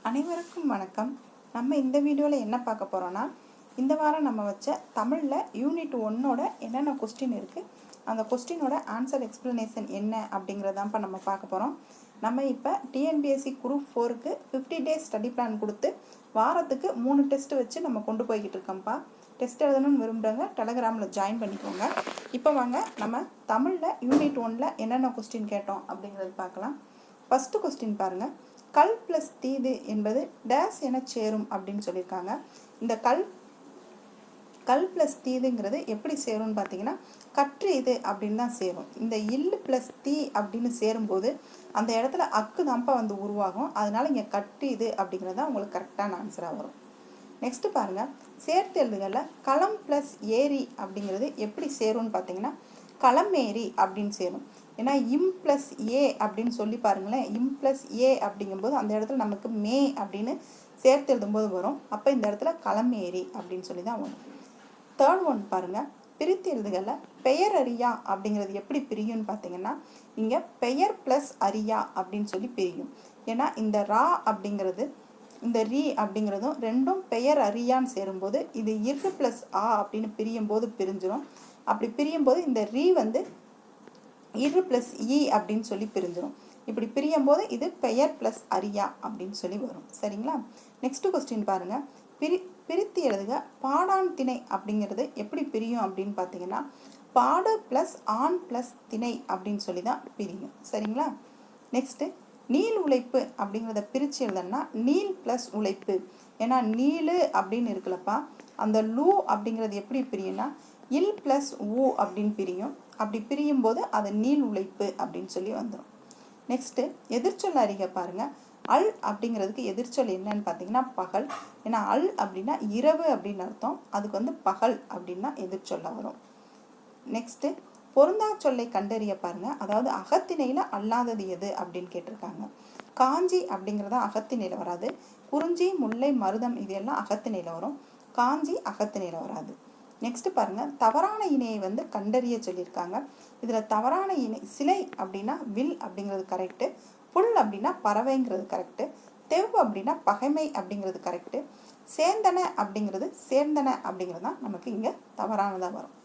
அனைவருக்கும் வணக்கம். நம்ம இந்த வீடியோவில் என்ன பார்க்க போகிறோன்னா, இந்த வாரம் நம்ம வச்ச தமிழில் யூனிட் 1ஓட என்னென்ன கொஸ்டின் இருக்குது, அந்த கொஸ்டினோட ஆன்சர் எக்ஸ்ப்ளனேஷன் என்ன அப்படிங்கிறதான்ப்பா நம்ம பார்க்க போகிறோம். நம்ம இப்போ டிஎன்பிஎஸ்சி குரூப் 4க்கு 50 டேஸ் ஸ்டடி பிளான் கொடுத்து வாரத்துக்கு 3 டெஸ்ட்டு வச்சு நம்ம கொண்டு போய்கிட்டு இருக்கோம்ப்பா. டெஸ்ட் எழுதணும்னு விரும்புகிறவங்க டெலகிராமில் ஜாயின் பண்ணிக்கோங்க. இப்போ வாங்க நம்ம தமிழில் யூனிட் 1ல் என்னென்ன கொஸ்டின் கேட்டோம் அப்படிங்கிறது பார்க்கலாம். ஃபஸ்ட்டு கொஸ்டின் பாருங்கள். கல் ப்ளஸ் தீது என்பது டேஸ் என சேரும் அப்படின்னு சொல்லியிருக்காங்க. இந்த கல் ப்ளஸ் தீதுங்கிறது எப்படி சேரும்னு பார்த்தீங்கன்னா, கற்று இது அப்படின்னு தான் சேரும். இந்த இல் ப்ளஸ் தீ அப்படின்னு சேரும்போது அந்த இடத்துல அக்கு தான்ப்பா வந்து உருவாகும். அதனால இங்கே கற்று இது அப்படிங்கிறது தான் உங்களுக்கு கரெக்டான ஆன்சராக வரும். நெக்ஸ்ட் பாருங்கள். சேர்த்து எழுதுகளில் களம் ப்ளஸ் ஏரி அப்படிங்கிறது எப்படி சேரும்னு பார்த்தீங்கன்னா, களமேரி அப்படின்னு சேரும். ஏன்னா இம் ப்ளஸ் ஏ அப்படின்னு சொல்லி பாருங்களேன். இம் ப்ளஸ் ஏ அப்படிங்கும்போது அந்த இடத்துல நமக்கு மே அப்படின்னு சேர்த்து எழுதும்போது வரும். அப்போ இந்த இடத்துல களமேரி அப்படின்னு சொல்லி தான் வரும். தேர்ட் ஒன் பாருங்கள். பிரித்து எழுதுகளில் பெயர் அறியா அப்படிங்கிறது எப்படி பிரியும்னு பார்த்தீங்கன்னா, இங்கே பெயர் ப்ளஸ் அறியா அப்படின்னு சொல்லி பிரியும். ஏன்னா இந்த ரா அப்படிங்கிறது இந்த ரீ அப்படிங்கிறதும் ரெண்டும் பெயர் அறியான்னு சேரும்போது இது இரு ப்ளஸ் ஆ அப்படின்னு பிரியும் போது பிரிஞ்சிடும். அப்படி பிரியும் போது இந்த ரீ வந்து இரு ப்ளஸ் இ அப்படின்னு சொல்லி பிரிஞ்சிடும். இப்படி பிரியும் போது இது பெயர் ப்ளஸ் அறியா அப்படின்னு சொல்லி வரும். சரிங்களா? நெக்ஸ்ட் கொஸ்டின் பாருங்கள். பிரித்து எழுதுக பாடான் திணை அப்படிங்கிறது எப்படி பிரியும் அப்படின்னு பார்த்தீங்கன்னா, பாடு ப்ளஸ் ஆண் ப்ளஸ் திணை அப்படின்னு சொல்லி தான் பிரியும். சரிங்களா? நெக்ஸ்ட்டு நீள் உழைப்பு அப்படிங்கிறத பிரித்து எழுதணும்னா நீள் ப்ளஸ் உழைப்பு. ஏன்னா நீளு அப்படின்னு இருக்குல்லப்பா, அந்த லூ அப்படிங்கிறது எப்படி பிரியும்னா இல் ப்ளஸ் ஊ அப்படின்னு பிரியும். அப்படி பிரியும் போது அது நீள் உழைப்பு அப்படின்னு சொல்லி வந்துடும். நெக்ஸ்ட்டு எதிர்ச்சொல் அறிக பாருங்கள். அல் அப்படிங்கிறதுக்கு எதிர்ச்சொல் என்னன்னு பார்த்தீங்கன்னா பகல். ஏன்னா அல் அப்படின்னா இரவு அப்படின்னு அர்த்தம். அதுக்கு வந்து பகல் அப்படின்னா எதிர்ச்சொல்ல வரும். நெக்ஸ்ட்டு பொருந்தா சொல்லை கண்டறிய பாருங்கள். அதாவது அகத்திணையில் அல்லாதது எது அப்படின்னு கேட்டிருக்காங்க. காஞ்சி அப்படிங்கிறதா அகத்திணையில் வராது. குறிஞ்சி, முல்லை, மருதம் இது எல்லாம் அகத்திணையில் வரும். காஞ்சி அகத்திணையில் வராது. நெக்ஸ்ட் பாருங்கள். தவறான இணையை வந்து கண்டறிய சொல்லியிருக்காங்க. இதில் தவறான இணை சிலை அப்படின்னா வில் அப்படிங்கிறது கரெக்டு. புல் அப்படின்னா பறவைங்கிறது கரெக்டு. தெவ் அப்படின்னா பகைமை அப்படிங்கிறது கரெக்டு. சேர்ந்தன அப்படிங்கிறது சேர்ந்தன அப்படிங்கிறது தான் நமக்கு இங்கே தவறானதாக வரும்.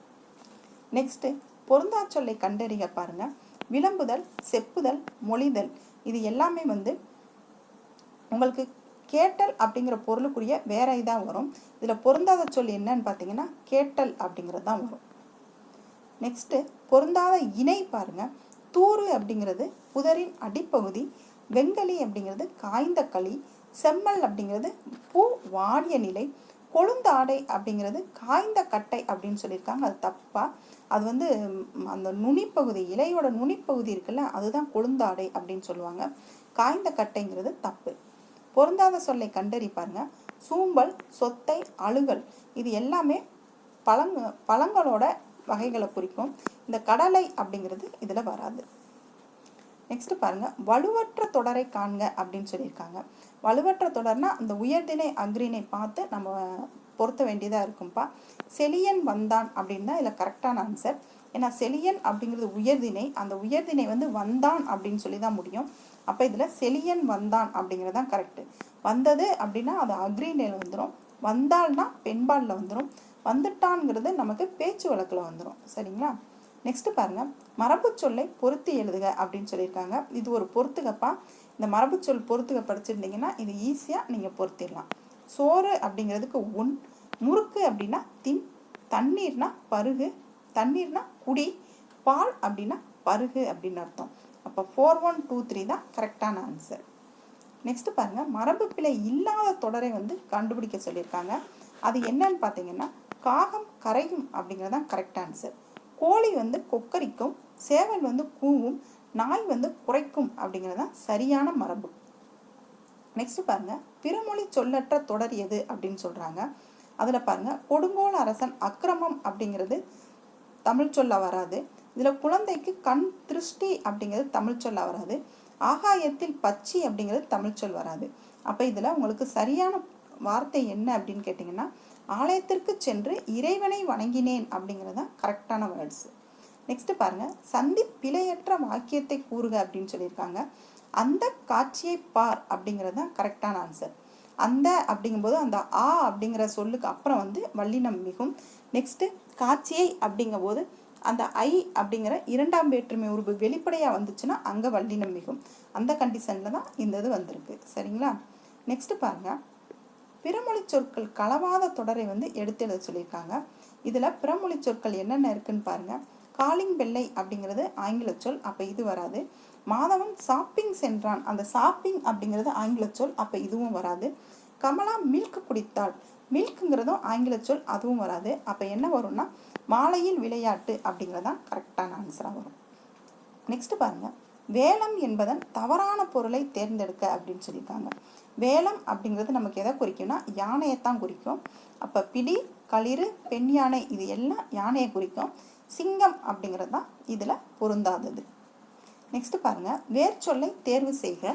நெக்ஸ்ட்டு பொருந்தா சொல்லை கண்டறிய பாருங்கள். விளம்புதல், செப்புதல், மொழிதல் இது எல்லாமே வந்து உங்களுக்கு கேட்டல் அப்படிங்கிற பொருளுக்குரிய வேற இதாக வரும். இதில் பொருந்தாத சொல் என்னன்னு பார்த்தீங்கன்னா கேட்டல் அப்படிங்கிறது தான் வரும். நெக்ஸ்ட்டு பொருந்தாத இணை பாருங்கள். தூறு அப்படிங்கிறது புதரின் அடிப்பகுதி. வெங்கலி அப்படிங்கிறது காய்ந்த களி. செம்மல் அப்படிங்கிறது பூ வாடிய நிலை. கொழுந்தாடை அப்படிங்கிறது காய்ந்த கட்டை அப்படின்னு சொல்லியிருக்காங்க. அது தப்பா. அது வந்து அந்த நுனிப்பகுதி, இலையோட நுனிப்பகுதி இருக்குல்ல, அதுதான் கொழுந்தாடை அப்படின்னு சொல்லுவாங்க. காய்ந்த கட்டைங்கிறது தப்பு. பொருந்தாத சொல்லை கண்டறிப்பாருங்க. சூம்பல், சொத்தை, அழுகல் இது எல்லாமே பழங்களோட வகைகளை குறிக்கும். இந்த கடலை அப்படிங்கிறது இதில் வராது. நெக்ஸ்ட் பாருங்க. வலுவற்ற தொடரை காண்க அப்படின்னு சொல்லியிருக்காங்க. வலுவற்ற தொடர்னா அந்த உயர்திணை அக்ரிணை பார்த்து நம்ம பொருத்த வேண்டியதாக இருக்கும்பா. செலியன் வந்தான் அப்படின்னு தான் இதில் கரெக்டான ஆன்சர். ஏன்னா செலியன் அப்படிங்கிறது உயர்திணை. அந்த உயர்திணை வந்து வந்தான் அப்படின்னு சொல்லி தான் முடியும். அப்போ இதில் செலியன் வந்தான் அப்படிங்கிறது தான் கரெக்டு. வந்தது அப்படின்னா அது அக்ரிணையில் வந்துடும். வந்தால்னா பெண்பாலில் வந்துடும். வந்துட்டான்ங்கிறது நமக்கு பேச்சு வழக்கில் வந்துடும். சரிங்களா? நெக்ஸ்ட் பாருங்க. மரபு சொல்லை பொருத்தி எழுதுக அப்படின்னு சொல்லியிருக்காங்க. இது ஒரு பொறுத்துக்கப்பா. இந்த மரபு சொல் பொறுத்துக படிச்சிருந்தீங்கன்னா இது ஈஸியாக நீங்கள் பொருத்திடலாம். சோறு அப்படிங்கிறதுக்கு உன், முறுக்கு அப்படின்னா தின், தண்ணீர்னா பருகு, தண்ணீர்னா குடி, பால் அப்படின்னா பருகு அப்படின்னு அர்த்தம். அப்போ 4, 1, 2, 3 தான் கரெக்டான ஆன்சர். நெக்ஸ்ட் பாருங்க. மரபு பிழை இல்லாத தொடரை வந்து கண்டுபிடிக்க சொல்லியிருக்காங்க. அது என்னன்னு பார்த்தீங்கன்னா காகம் கரையும் அப்படிங்கிறது தான் கரெக்ட் ஆன்சர். கோழி வந்து கொக்கரிக்கும், சேவல் வந்து கூவும், நாய் வந்து குறைக்கும் அப்படிங்கிறது தான் சரியான மரபு. நெக்ஸ்ட் பாருங்க. பிறமொழி சொல்லற்ற தொடர் எது அப்படின்னு சொல்றாங்க. அதில் பாருங்க. கொடுங்கோல் அரசன் அக்கிரமம் அப்படிங்கிறது தமிழ் சொல்ல வராது. இதில் குழந்தைக்கு கண் திருஷ்டி அப்படிங்கிறது தமிழ் சொல்ல வராது. ஆகாயத்தில் பச்சி அப்படிங்கிறது தமிழ் சொல் வராது. அப்போ இதில் உங்களுக்கு சரியான வார்த்தை என்ன அப்படின்னு கேட்டிங்கன்னா ஆலயத்திற்கு சென்று இறைவனை வணங்கினேன் அப்படிங்கிறது தான் கரெக்டான வேர்ட்ஸ். நெக்ஸ்ட் பாருங்கள். சந்தி பிழையற்ற வாக்கியத்தை கூறுக அப்படின்னு சொல்லியிருக்காங்க. அந்த காட்சியை பார் அப்படிங்கிறது தான் கரெக்டான ஆன்சர். அந்த அப்படிங்கும்போது அந்த ஆ அப்படிங்கிற சொல்லுக்கு அப்புறம் வந்து வல்லினம் மிகும். நெக்ஸ்ட்டு காட்சியை அப்படிங்கும்போது அந்த ஐ அப்படிங்கிற இரண்டாம் வேற்றுமை உருவு வெளிப்படையாக வந்துச்சுன்னா அங்கே வல்லினம் மிகும். அந்த கண்டிஷனில் தான் இந்த இது வந்திருக்கு. சரிங்களா? நெக்ஸ்ட்டு பாருங்கள், பிறமொழி சொற்கள் கலவாத தொடரை வந்து எடுத்து எழுத சொல்லியிருக்காங்க. இதில் பிறமொழி சொற்கள் என்னென்ன இருக்குன்னு பாருங்கள். காலிங் பெல்லை அப்படிங்கிறது ஆங்கில சொல், அப்போ இது வராது. மாதவன் ஷாப்பிங் சென்றான், அந்த ஷாப்பிங் அப்படிங்கிறது ஆங்கில சொல், அப்போ இதுவும் வராது. கமலா மில்க் குடித்தாள், மில்க்குங்கிறதும் ஆங்கில சொல், அதுவும் வராது. அப்போ என்ன வரும்னா மாலையில் விளையாட்டு அப்படிங்கிறதான் கரெக்டான ஆன்சராக வரும். நெக்ஸ்ட் பாருங்கள், வேலம் என்பதன் தவறான பொருளை தேர்ந்தெடுக்க அப்படின்னு சொல்லியிருக்காங்க. வேலம் அப்படிங்கிறது நமக்கு எதை குறிக்கும்னா யானையைத்தான் குறிக்கும். அப்போ பிடி, களிறு, பெண் யானை இது எல்லாம் யானையை குறிக்கும். சிங்கம் அப்படிங்கிறது தான் இதில் பொருந்தாதது. நெக்ஸ்ட் பாருங்கள், வேர்ச்சொல்லை தேர்வு செய்க.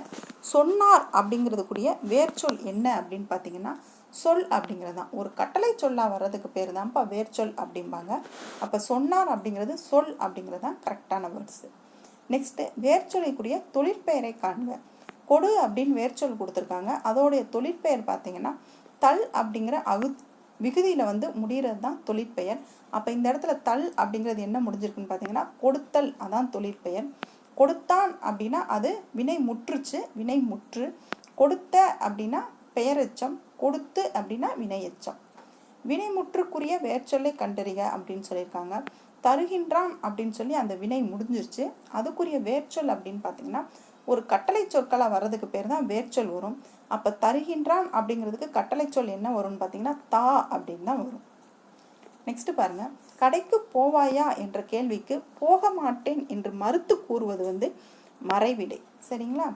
சொன்னார் அப்படிங்கிறது கூடிய வேர்ச்சொல் என்ன அப்படின்னு பார்த்தீங்கன்னா சொல் அப்படிங்கிறது தான். ஒரு கட்டளை சொல்லாக வர்றதுக்கு பேர் தான்ப்பா வேர்ச்சொல் அப்படிம்பாங்க. அப்போ சொன்னார் அப்படிங்கிறது சொல் அப்படிங்கிறது தான் கரெக்டான வேர்ட்ஸு. நெக்ஸ்ட்டு வேர்ச்சொல்லைக்குரிய தொழிற்பெயரை காண்க. கொடு அப்படின்னு வேர்ச்சொல் கொடுத்துருக்காங்க. அதோடைய தொழிற்பெயர் பார்த்தீங்கன்னா தல் அப்படிங்கிற விகுதியில் வந்து முடிகிறது தான் தொழிற்பெயர். அப்போ இந்த இடத்துல தல் அப்படிங்கிறது என்ன முடிஞ்சிருக்குன்னு பார்த்தீங்கன்னா கொடுத்தல், அதான் தொழிற்பெயர். கொடுத்தான் அப்படின்னா அது வினை முற்றுச்சு, வினை முற்று. கொடுத்த அப்படின்னா பெயரெச்சம், கொடுத்து அப்படின்னா வினையெச்சம். வினைமுற்றுக்குரிய வேர்ச்சொல்லை கண்டறிக அப்படின்னு சொல்லியிருக்காங்க. தருகின்றான் அப்படின்னு சொல்லி அந்த வினை முடிஞ்சிருச்சு. அதுக்குரிய வேர்ச்சொல் அப்படின்னு பார்த்தீங்கன்னா ஒரு கட்டளை சொற்களாக வர்றதுக்கு பேர் தான் வேர்ச்சொல் வரும். அப்போ தருகின்றான் அப்படிங்கிறதுக்கு கட்டளை சொல் என்ன வரும்னு பார்த்தீங்கன்னா தா அப்படின்னு தான் வரும். நெக்ஸ்ட் பாருங்க, கடைக்கு போவாயா என்ற கேள்விக்கு போக மாட்டேன் என்று மறுத்து கூறுவது வந்து மறைவிடை. சரிங்களா?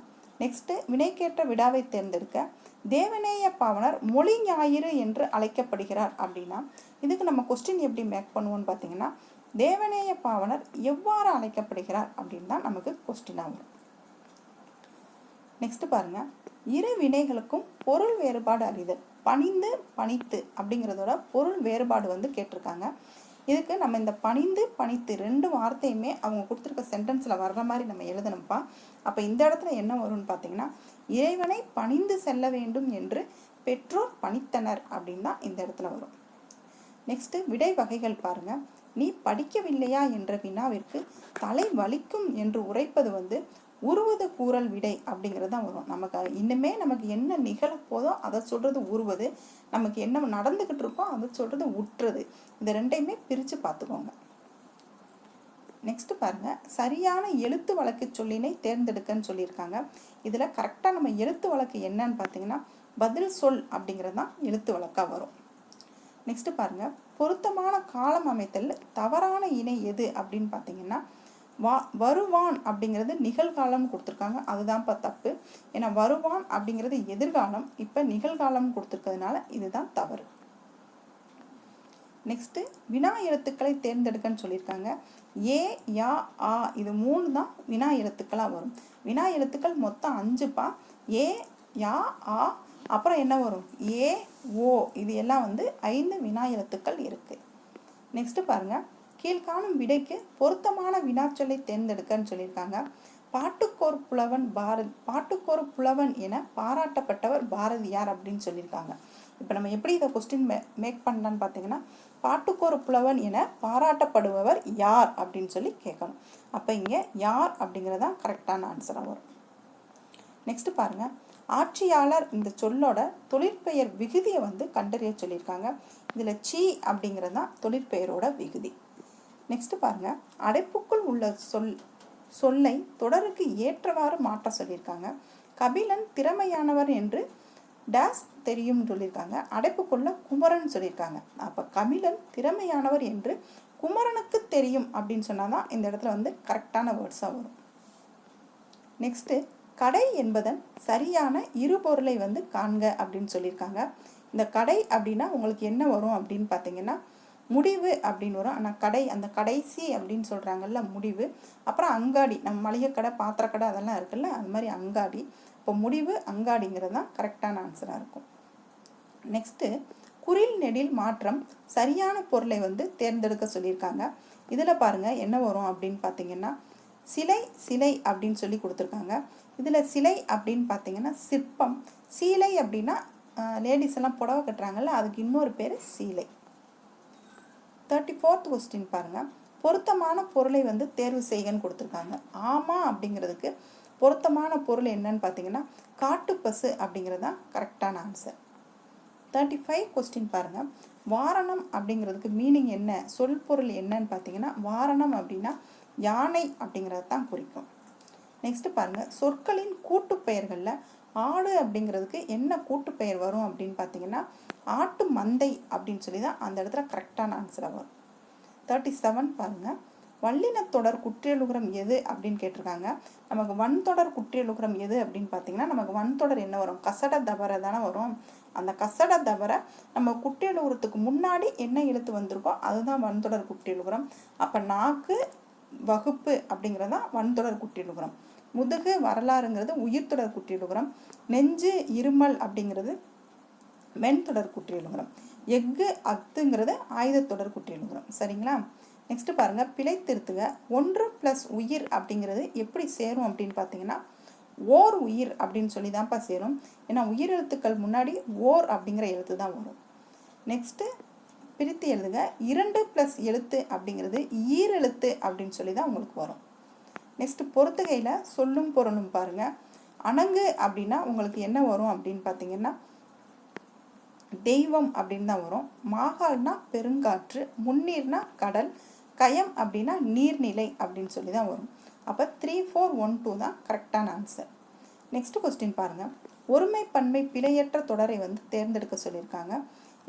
நெக்ஸ்ட் வினைக்கேற்ற விடாவை தேர்ந்தெடுக்க. தேவநேய பாவனர் மொழி ஞாயிறு என்று அழைக்கப்படுகிறார் அப்படின்னா இதுக்கு நம்ம கொஸ்டின் எப்படி மேக் பண்ணுவோம்னு பார்த்தீங்கன்னா தேவநேய பாவனர் எவ்வாறு அழைக்கப்படுகிறார் அப்படின்னு தான் நமக்கு கொஸ்டினாக வரும். நெக்ஸ்ட் பாருங்க, இரு வினைகளுக்கும் பொருள் வேறுபாடு அறிதல். பணிந்து, பணித்து அப்படிங்கிறதோட பொருள் வேறுபாடு வந்து கேட்டிருக்காங்க. இதுக்கு நம்ம இந்த பணிந்து, பணித்து ரெண்டு வார்த்தையுமே அவங்க கொடுத்துருக்க சென்டென்ஸில் வர்ற மாதிரி நம்ம எழுதணும்ப்பா. அப்போ இந்த இடத்துல என்ன வரும்னு பார்த்தீங்கன்னா இறைவனை பணிந்து செல்ல வேண்டும் என்று பெற்றோர் பணித்தனர் அப்படின்னு தான் இந்த இடத்துல வரும். நெக்ஸ்ட்டு விடை வகைகள் பாருங்க. நீ படிக்கவில்லையா என்ற வினாவிற்கு தலை வலிக்கும் என்று உரைப்பது வந்து உருவது கூறல் விடை அப்படிங்கிறது தான் வரும். நமக்கு என்ன நிகழப்போதோ அதை சொல்றது உருவது, நமக்கு என்ன நடந்துகிட்டு இருக்கோ அதை சொல்றது உற்றது. இந்த ரெண்டையுமே பிரித்து பார்த்துக்கோங்க. நெக்ஸ்ட் பாருங்க, சரியான எழுத்து வழக்கு சொல்லினை தேர்ந்தெடுக்கன்னு சொல்லியிருக்காங்க. இதில் கரெக்டாக நம்ம எழுத்து வழக்கு என்னன்னு பார்த்தீங்கன்னா பதில் சொல் அப்படிங்கிறது தான் எழுத்து வழக்காக வரும். நெக்ஸ்ட் பாருங்க, பொருத்தமான காலம் அமைத்தல் தவறான இணை எது அப்படின்னு பார்த்தீங்கன்னா வருவான் அப்படிங்கிறது நிகழ்காலம் கொடுத்துருக்காங்க, அதுதான்ப்பா தப்பு. ஏன்னா வருவான் அப்படிங்கிறது எதிர்காலம், இப்போ நிகழ்காலம் கொடுத்துருக்கிறதுனால இதுதான் தவறு. நெக்ஸ்ட்டு வினா எழுத்துக்களை தேர்ந்தெடுக்கன்னு சொல்லியிருக்காங்க. ஏ, யா, ஆ இது 3 தான் வினா எழுத்துக்களாக வரும். வினா எழுத்துக்கள் மொத்தம் 5பா. ஏ, யா, ஆ, அப்புறம் என்ன வரும் ஏ, ஓ, இது எல்லாம் வந்து 5 வினா எழுத்துக்கள் இருக்குது. நெக்ஸ்ட்டு பாருங்கள், கீழ்காணும் விடைக்கு பொருத்தமான வினாச்சொல்லை தேர்ந்தெடுக்கன்னு சொல்லியிருக்காங்க. பாட்டுக்கோர் புலவன் பாட்டுக்கோர் புலவன் என பாராட்டப்பட்டவர் பாரதியார் அப்படின்னு சொல்லியிருக்காங்க. இப்போ நம்ம எப்படி இதை கொஸ்டின் மேக் பண்ணலான்னு பார்த்தீங்கன்னா பாட்டுக்கோர் புலவன் என பாராட்டப்படுபவர் யார் அப்படின்னு சொல்லி கேட்கணும். அப்போ இங்கே யார் அப்படிங்கிறதான் கரெக்டான ஆன்சராக வரும். நெக்ஸ்ட் பாருங்க, ஆட்சியாளர் இந்த சொல்லோட தொழிற்பெயர் விகுதியை வந்து கண்டறிய சொல்லியிருக்காங்க. இதில் சி அப்படிங்கிறது தான் தொழிற்பெயரோட விகுதி. நெக்ஸ்ட் பாருங்க, அடைப்புக்குள் உள்ள சொல்லை தொடருக்கு ஏற்றவாறு மாற்ற சொல்லியிருக்காங்க. கபிலன் திறமையானவர் என்று டேஸ் தெரியும் சொல்லியிருக்காங்க. அடைப்புக்குள்ள குமரன் சொல்லியிருக்காங்க. அப்போ கபிலன் திறமையானவர் என்று குமரனுக்கு தெரியும் அப்படின்னு சொன்னால் தான் இந்த இடத்துல வந்து கரெக்டான வேர்ட்ஸாக வரும். நெக்ஸ்ட்டு கடை என்பதன் சரியான இருபொருளை வந்து காண்க அப்படின்னு சொல்லியிருக்காங்க. இந்த கடை அப்படின்னா உங்களுக்கு என்ன வரும் அப்படின்னு பார்த்தீங்கன்னா முடிவு அப்படின்னு வரும். ஆனால் கடை அந்த கடைசி அப்படின்னு சொல்கிறாங்கல்ல முடிவு. அப்புறம் அங்காடி, நம்ம மளிகை கடை, பாத்திரக்கடை அதெல்லாம் இருக்குல்ல, அது மாதிரி அங்காடி. இப்போ முடிவு அங்காடிங்கிறது தான் கரெக்டான ஆன்சராக இருக்கும். நெக்ஸ்ட்டு குறில் நெடில் மாற்றம் சரியான பொருளை வந்து தேர்ந்தெடுக்க சொல்லியிருக்காங்க. இதில் பாருங்கள் என்ன வரும் அப்படின்னு பார்த்தீங்கன்னா சிலை சிலை அப்படின்னு சொல்லி கொடுத்துருக்காங்க. இதில் சிலை அப்படின்னு பார்த்தீங்கன்னா சிற்பம், சீலை அப்படின்னா லேடிஸ் எல்லாம் புடவை கட்டுறாங்கல்ல, அதுக்கு இன்னொரு பேர் சீலை. 34th கொஸ்டின் பாருங்கள். பொருத்தமான பொருளை வந்து தேர்வு செய்கன்னு கொடுத்துருக்காங்க. ஆமாம் அப்படிங்கிறதுக்கு பொருத்தமான பொருள் என்னன்னு பார்த்தீங்கன்னா காட்டுப்பசு அப்படிங்கிறது தான் கரெக்டான ஆன்சர். 35 கொஸ்டின் பாருங்கள். வாரணம் அப்படிங்கிறதுக்கு மீனிங் என்ன, சொல் பொருள் என்னன்னு பார்த்தீங்கன்னா வாரணம் அப்படின்னா யானை அப்படிங்கிறது தான் குறிக்கும். நெக்ஸ்ட் பாருங்கள். சொற்களின் கூட்டு பெயர்களில் ஆடு அப்படிங்கிறதுக்கு என்ன கூட்டு பெயர் வரும் அப்படின்னு பார்த்தீங்கன்னா ஆட்டு மந்தை அப்படின்னு சொல்லி தான் அந்த இடத்துல கரெக்டான ஆன்சராக வரும். 37 பாருங்கள். வல்லினத்தொடர் குற்றியலுகரம் எது அப்படின்னு கேட்டிருக்காங்க. நமக்கு வன்தொடர் குற்றியலுகரம் எது அப்படின்னு பார்த்தீங்கன்னா நமக்கு வன்தொடர் என்ன வரும், கசட தபரை தானே வரும். அந்த கசட தபரை நம்ம குற்றியலுகரத்துக்கு முன்னாடி என்ன எழுத்து வந்திருக்கோ அதுதான் வன்தொடர் குற்றியலுகரம். அப்போ நாக்கு வகுப்பு அப்படிங்கிறது தான் வன்தொடர் குற்றியலுகரம். முதுகு வரலாறுங்கிறது உயிர்த்தொடர் குற்றியலுகரம். நெஞ்சு இருமல் அப்படிங்கிறது மென்தொடர் குற்றியலுகரம். எஃகு அத்துங்கிறது ஆயுதத்தொடர் குற்றியலுகரம். சரிங்களா? நெக்ஸ்ட் பாருங்க. பிழை திருத்துக. 1 + உயிர் அப்படிங்கிறது எப்படி சேரும் அப்படின்னு பார்த்தீங்கன்னா ஓர் உயிர் அப்படின்னு சொல்லி தான்ப்பா சேரும். ஏன்னா உயிர் எழுத்துக்கள் முன்னாடி ஓர் அப்படிங்கிற எழுத்து தான் வரும். நெக்ஸ்ட்டு பிரித்து எழுதுக. 2 + எழுத்து அப்படிங்கிறது ஈரெழுத்து அப்படின்னு சொல்லி தான் உங்களுக்கு வரும். நெக்ஸ்ட் பொறுத்துகையில் சொல்லும் பொருளும் பாருங்க. அணங்கு அப்படின்னா உங்களுக்கு என்ன வரும் அப்படின்னு பார்த்தீங்கன்னா தெய்வம் அப்படின்னு தான் வரும். மாகால்னா பெருங்காற்று, முன்னீர்னா கடல், கயம் அப்படின்னா நீர்நிலை அப்படின்னு சொல்லி தான் வரும். அப்போ 3, 4, 1, 2 தான் கரெக்டான ஆன்சர். நெக்ஸ்ட் கொஸ்டின் பாருங்கள். ஒருமை பன்மை பிழையற்ற தொடரை வந்து தேர்ந்தெடுக்க சொல்லியிருக்காங்க.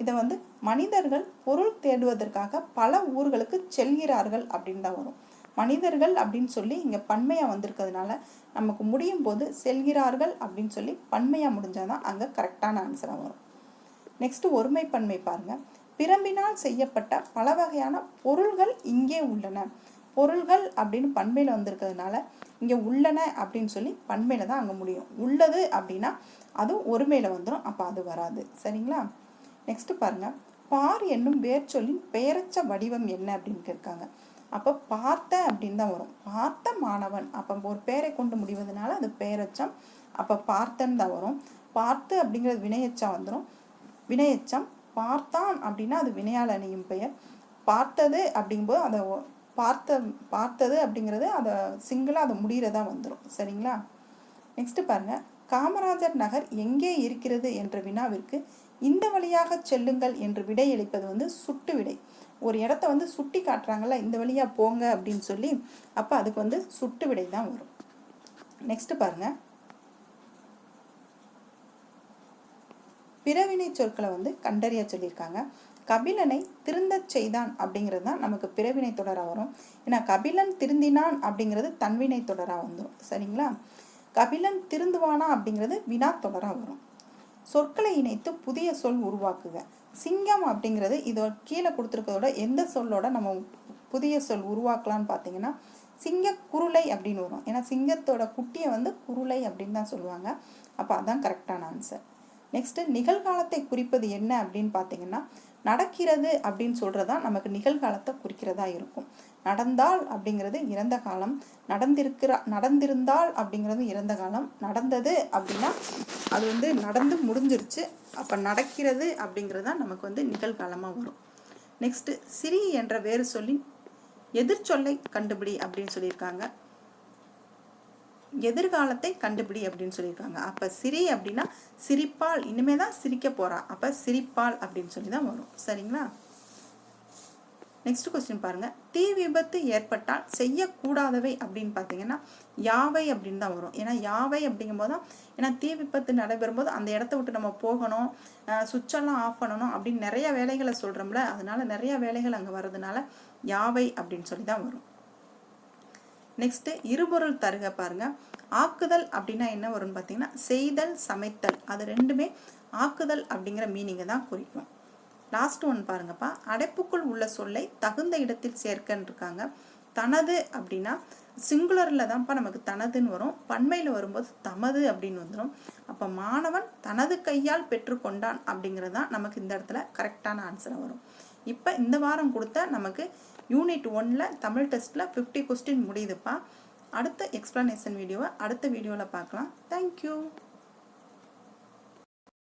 இதை வந்து மனிதர்கள் பொருள் தேடுவதற்காக பல ஊர்களுக்கு செல்கிறார்கள் அப்படின்னு தான் வரும். மனிதர்கள் அப்படின்னு சொல்லி இங்கே பன்மையாக வந்திருக்கிறதுனால நமக்கு முடியும் போது செல்கிறார்கள் அப்படின்னு சொல்லி பன்மையாக முடிஞ்சாதான் அங்கே கரெக்டான ஆன்சராக வரும். நெக்ஸ்ட் ஒருமை பன்மை பாருங்கள். பிரம்பினால் செய்யப்பட்ட பல வகையான பொருள்கள் இங்கே உள்ளன. பொருள்கள் அப்படின்னு பன்மையில் வந்திருக்கிறதுனால இங்கே உள்ளன அப்படின்னு சொல்லி பன்மையில் தான் அங்கே முடியும். உள்ளது அப்படின்னா அதுவும் ஒருமையில் வந்துடும். அப்போ அது வராது. சரிங்களா? நெக்ஸ்ட் பாருங்கள். பார் என்னும் வேர்ச்சொல்லின் பெயரச்ச வடிவம் என்ன அப்படின்னு கேட்காங்க. அப்போ பார்த்த அப்படின்னு தான் வரும். பார்த்த மாணவன். அப்போ ஒரு பெயரை கொண்டு முடிவதனால அது பெயரச்சம். அப்போ பார்த்தன்னு தான் வரும். பார்த்து அப்படிங்கிறது வினையச்சம் வந்துடும். வினையச்சம். பார்த்தான் அப்படின்னா அது வினையால் அணியும் பெயர். பார்த்தது அப்படிங்கும்போது அதை பார்த்தது அப்படிங்கிறது அதை சிங்கிளாக அதை முடிகிறதா வந்துடும். சரிங்களா? நெக்ஸ்ட் பாருங்கள். காமராஜர் நகர் எங்கே இருக்கிறது என்ற வினாவிற்கு இந்த வழியாக செல்லுங்கள் என்று விடையளிப்பது வந்து சுட்டு விடை. ஒரு இடத்த வந்து சுட்டி காட்டுறாங்கல்ல, இந்த வழியாக போங்க அப்படின்னு சொல்லி, அப்போ அதுக்கு வந்து சுட்டு விடை தான் வரும். நெக்ஸ்ட் பாருங்கள். பிறவினை சொற்களை வந்து கண்டறிய சொல்லியிருக்காங்க. கபிலனை திருந்தச் செய்தான் அப்படிங்கிறது தான் நமக்கு பிறவினை தொடராக வரும். ஏன்னா கபிலன் திருந்தினான் அப்படிங்கிறது தன்வினை தொடராக வந்துடும். சரிங்களா? கபிலன் திருந்துவானா அப்படிங்கிறது வினா தொடராக வரும். சொற்களை இணைத்து புதிய சொல் உருவாக்குக. சிங்கம் அப்படிங்கிறது இதோட கீழே கொடுத்துருக்கிறதோட எந்த சொல்லோட நம்ம புதிய சொல் உருவாக்கலான்னு பார்த்தீங்கன்னா சிங்க குருளை அப்படின்னு வரும். ஏன்னா சிங்கத்தோட குட்டியை வந்து குருளை அப்படின்னு தான் சொல்லுவாங்க. அப்போ அதான் கரெக்டான ஆன்சர். நெக்ஸ்ட் நிகழ்காலத்தை குறிப்பது என்ன அப்படின்னு பார்த்தீங்கன்னா நடக்கிறது அப்படின்னு சொல்றதான் நமக்கு நிகழ்காலத்தை குறிக்கிறதா இருக்கும். நடந்தால் அப்படிங்கிறது இறந்த காலம், நடந்திருந்தால் அப்படிங்கிறது இறந்த காலம், நடந்தது அப்படின்னா அது வந்து நடந்து முடிஞ்சிருச்சு. அப்போ நடக்கிறது அப்படிங்கிறது தான் நமக்கு வந்து நிகழ்காலமாக வரும். நெக்ஸ்ட் சிரி என்ற வேறு சொல்லின் எதிர்ச்சொல்லை கண்டுபிடி அப்படின்னு சொல்லியிருக்காங்க. எதிர்காலத்தை கண்டுபிடி அப்படின்னு சொல்லியிருக்காங்க. அப்போ சிரி அப்படின்னா சிரிப்பால், இனிமே தான் சிரிக்க போறா, அப்போ சிரிப்பால் அப்படின்னு சொல்லி தான் வரும். சரிங்களா? நெக்ஸ்ட் கொஸ்டின் பாருங்க. தீ விபத்து ஏற்பட்டால் செய்யக்கூடாதவை அப்படின்னு பார்த்தீங்கன்னா யாவை அப்படின்னு தான் வரும். ஏன்னா யாவை அப்படிங்கும் போது தான், ஏன்னா தீ விபத்து நடைபெறும் போது அந்த இடத்த விட்டு நம்ம போகணும், சுவிட்செல்லாம் ஆஃப் பண்ணணும் அப்படின்னு நிறைய வேலைகளை சொல்கிறோம்ல, அதனால நிறைய வேலைகள் அங்கே வர்றதுனால யாவை அப்படின்னு சொல்லி தான் வரும். நெக்ஸ்ட் இருபொருள் தருக பாருங்க. ஆக்குதல் அப்படின்னா என்ன வரும்னு பார்த்தீங்கன்னா செய்தல், சமைத்தல், அது ரெண்டுமே ஆக்குதல் அப்படிங்கிற மீனிங்கை தான் குறிக்கும். லாஸ்ட் ஒன் பாருங்கப்பா. அடைப்புக்குள் உள்ள சொல்லை தகுந்த இடத்தில் சேர்க்கன்னு இருக்காங்க. தனது அப்படின்னா சிங்குலரில் தான்ப்பா நமக்கு தனதுன்னு வரும். பன்மையில் வரும்போது தமது அப்படின்னு வந்துடும். அப்போ மாணவன் தனது கையால் பெற்றுக்கொண்டான் அப்படிங்கிறது தான் நமக்கு இந்த இடத்துல கரெக்டான ஆன்சராக வரும். இப்போ இந்த வாரம் கொடுத்த நமக்கு யூனிட் 1ல் தமிழ் டெஸ்ட்டில் 50 கொஸ்டின் முடியுதுப்பா. அடுத்த எக்ஸ்ப்ளனேஷன் வீடியோவை அடுத்த வீடியோவில் பார்க்கலாம். தேங்க்யூ.